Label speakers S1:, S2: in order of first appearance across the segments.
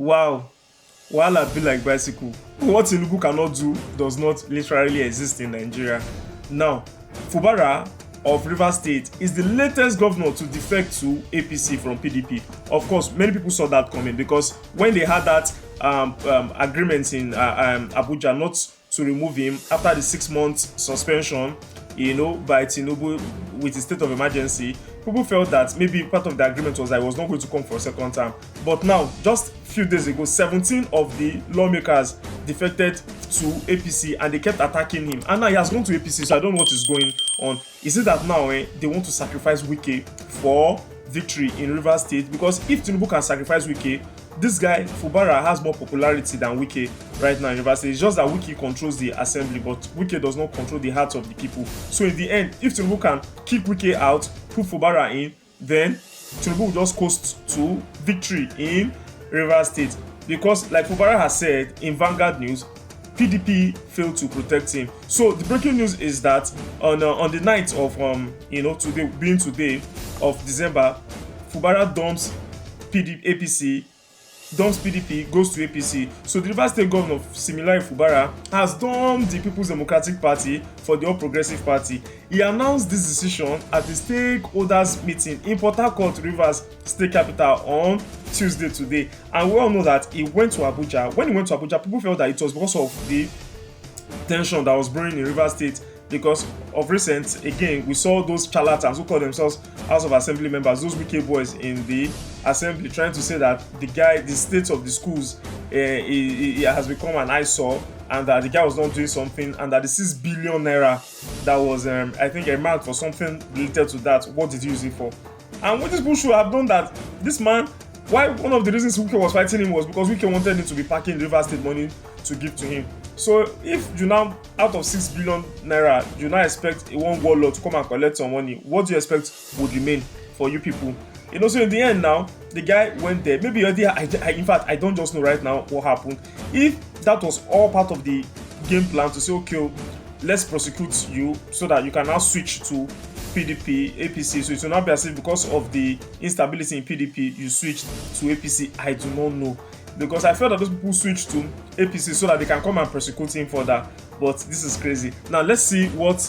S1: Wow. Wahala be like bicycle. What Tinubu cannot do does not literally exist in Nigeria. Now, Fubara of Rivers State is the latest governor to defect to APC from PDP. Of course, many people saw that coming because when they had that agreement in Abuja not to remove him after the 6 month suspension, by Tinubu with the state of emergency, people felt that maybe part of the agreement was that he was not going to come for a second time. But now, just a few days ago, 17 of the lawmakers defected to APC and they kept attacking him. And now he has gone to APC, so I don't know what is going on. Is it that now they want to sacrifice Wike for victory in Rivers State? Because if Tinubu can sacrifice Wike, this guy Fubara has more popularity than Wike right now in Rivers State. It's just that Wike controls the assembly, but Wike does not control the hearts of the people. So in the end, if Tinubu can kick Wike out, put Fubara in, then Tinubu will just coast to victory in Rivers State. Because like Fubara has said in Vanguard News, PDP failed to protect him. So the breaking news is that on the night of today of December, Fubara dumps PDP, goes to APC. So the Rivers State Governor Siminalayi Fubara has dumped the People's Democratic Party for the All Progressive Party. He announced this decision at the stakeholders meeting in Port Harcourt, Rivers State Capital, on Tuesday today. And we all know that he went to Abuja. When he went to Abuja, people felt that it was because of the tension that was brewing in Rivers State. Because of recent, again, we saw those charlatans who call themselves House of Assembly members, those wicked boys in the assembly, trying to say that the state of the schools it has become an eyesore, and that the guy was not doing something, and that the 6 billion naira that was, I think, earmarked for something related to that, what did he use it for? And what these people should have done that, this man, why one of the reasons Wike was fighting him was because Wike wanted him to be packing River State money to give to him. So if you now, out of 6 billion naira, you now expect a one warlord to come and collect some money, what do you expect would remain for you people? So in the end now, the guy went there. Maybe in fact, I don't just know right now what happened. If that was all part of the game plan to say, okay, let's prosecute you so that you can now switch to PDP, APC. So it will not be as if because of the instability in PDP, you switched to APC. I do not know. Because I felt that those people switched to APC so that they can come and prosecute him for that. But this is crazy. Now let's see what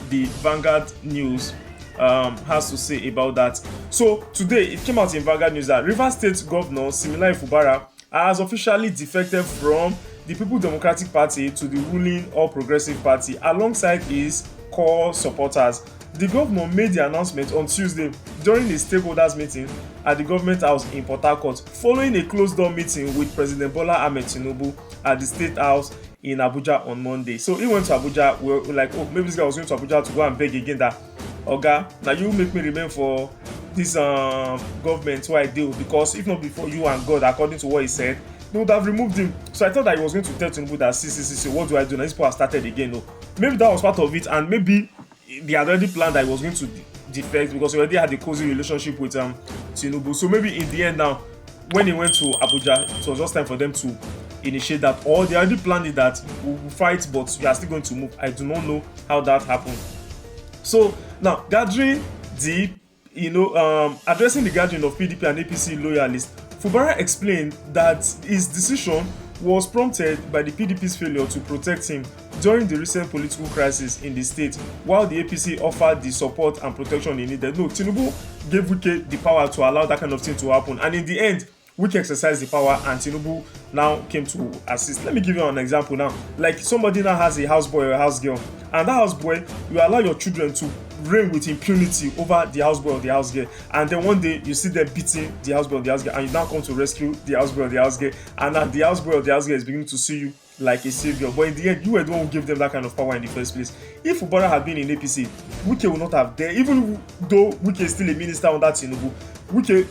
S1: the Vanguard News has to say about that. So today it came out in Vanguard News that Rivers State Governor Siminalayi Fubara has officially defected from the People's Democratic Party to the ruling All Progressive Party alongside his core supporters. The governor made the announcement on Tuesday during a stakeholders meeting at the government house in Port Harcourt, following a closed-door meeting with President Bola Ahmed Tinubu at the State House in Abuja on Monday. So he went to Abuja. We're like, oh, maybe this guy was going to Abuja to go and beg again that, Oga, now you make me remain for this government who I deal, because if not before you and God, according to what he said, they would have removed him. So I thought that he was going to tell Tinubu that, see, what do I do now? This people have started again. No, maybe that was part of it, and maybe they had already planned that he was going to defect because he already had a cozy relationship with Tinubu. So maybe in the end now, when he went to Abuja, it was just time for them to initiate that, or they already planned it that we will fight, but you are still going to move. I do not know how that happened. So now, addressing the gathering of PDP and APC loyalists, Fubara explained that his decision was prompted by the PDP's failure to protect him during the recent political crisis in the state, while the APC offered the support and protection he needed. No, Tinubu gave Wike the power to allow that kind of thing to happen, and in the end, Wike exercised the power and Tinubu now came to assist. Let me give you an example now. Like somebody now has a houseboy or a house girl, and that houseboy, you allow your children to reign with impunity over the houseboy or the house girl, and then one day you see them beating the houseboy or the house girl, and you now come to rescue the houseboy or the house girl, and now the houseboy or the house girl is beginning to see you like a savior. But in the end, you were the one who gave them that kind of power in the first place. If Fubara had been in APC, Wike would not have dared, even though Wike is still a minister under Tinubu, Wike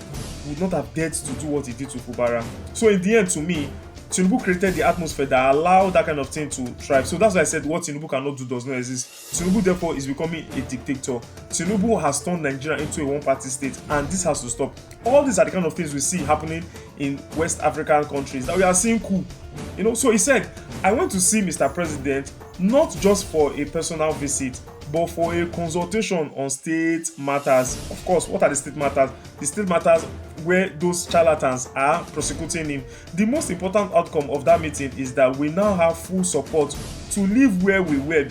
S1: would not have dared to do what he did to Fubara. So in the end, to me, Tinubu created the atmosphere that allowed that kind of thing to thrive. So that's why I said what Tinubu cannot do does not exist. Tinubu therefore is becoming a dictator. Tinubu has turned Nigeria into a one-party state, and this has to stop. All these are the kind of things we see happening in West African countries that we are seeing coup. So he said, I went to see Mr. President not just for a personal visit, but for a consultation on state matters. Of course, what are the state matters? The state matters where those charlatans are prosecuting him. The most important outcome of that meeting is that we now have full support to live where we were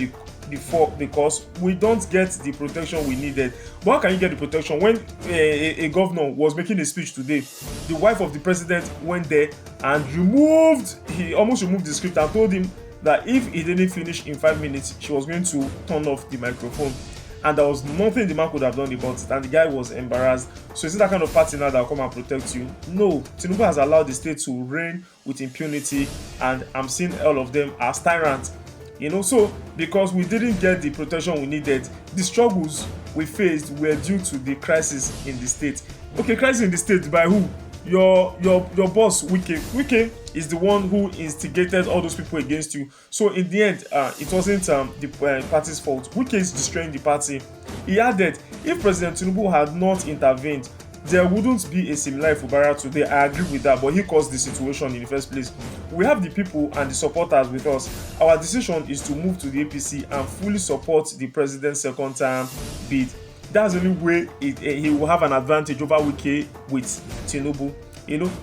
S1: before, because we don't get the protection we needed. But how can you get the protection when a governor was making a speech today? The wife of the president went there and he almost removed the script and told him that if he didn't finish in 5 minutes, she was going to turn off the microphone. And there was nothing the man could have done about it, and the guy was embarrassed. So is it that kind of party now that will come and protect you? No. Tinubu has allowed the state to reign with impunity, and I'm seeing all of them as tyrants. So because we didn't get the protection we needed, the struggles we faced were due to the crisis in the state. Okay, crisis in the state by who? Your boss Wike is the one who instigated all those people against you. So in the end, it wasn't the party's fault. Wike is destroying the party. He added, if President Tinubu had not intervened, there wouldn't be a Siminalayi Fubara today. I agree with that, but he caused the situation in the first place. We have the people and the supporters with us. Our decision is to move to the APC and fully support the president's second term bid. That's the only way he will have an advantage over Wike with Tinubu.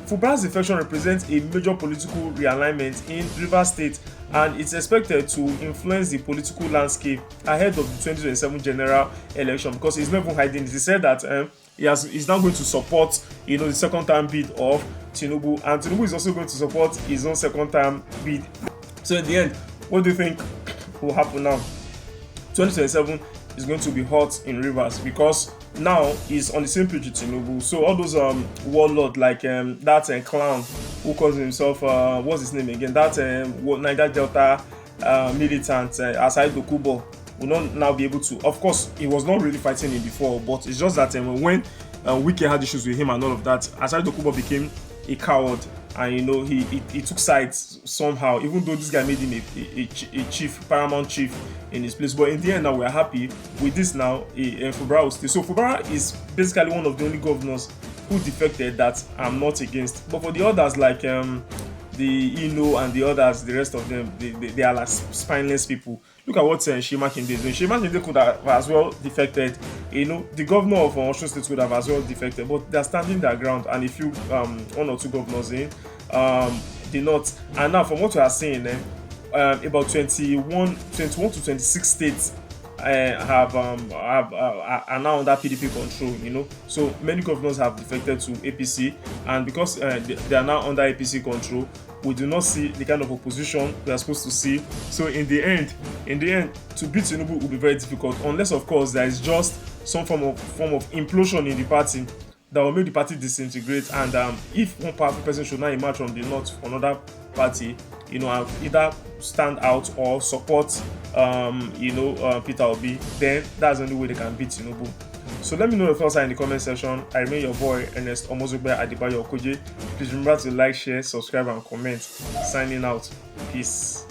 S1: Fubara's defection represents a major political realignment in Rivers State, and it's expected to influence the political landscape ahead of the 2027 general election, because he's not even hiding it. He said that he's now going to support the second term bid of Tinubu, and Tinubu is also going to support his own second term bid. So in the end, what do you think will happen now? 2027 is going to be hot in Rivers, because now he's on the same page with Tinubu. So all those warlord like that clown who calls himself what's his name again? That Niger Delta militant Asai Dokubo will not now be able to. Of course, he was not really fighting him before, but it's just that when Wike had issues with him and all of that, Asai Dokubo became a coward, and he took sides somehow, even though this guy made him a chief, paramount chief in his place. But in the end, now we are happy with this. Now Fubara will stay. So Fubara is basically one of the only governors who defected that I'm not against. But for the others, like the and the others, the rest of them, they are like spineless people. Look at what Shima Kinde is doing. Shima Kinde could have as well defected. The governor of Osun State could have as well defected, but they're standing their ground, and if you one or two governors did not. And now from what we are saying, about 21 to 26 states are now under PDP control. So many governors have defected to APC, and because they are now under APC control, we do not see the kind of opposition we are supposed to see. So in the end, to beat Tinubu will be very difficult, unless of course there is just some form of implosion in the party that will make the party disintegrate. And if one powerful person should not emerge from the north for another party, either stand out or support Peter Obi, then that's the only way they can beat Tinubu. So let me know your thoughts in the comment section. I remain your boy Ernest Omozugbe Adebayo Okoje. Please remember to like, share, subscribe and comment. Signing out. Peace.